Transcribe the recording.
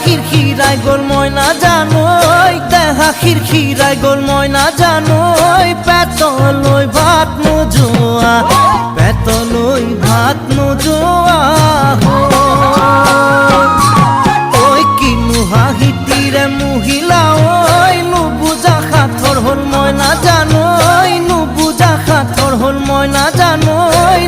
খিরখিরাই গোল ময়না জানোই দেহা খিরখিরাই গোল ময়না জানোই পেতলই ভাত নোজোয়া পেতলই ভাত নোজোয়া ওই কিনু হাহিতিরে মহিলা ওই নুবুজা খাথর হল ময়না জানোই নুবুজা খাথর হল ময়না জানোই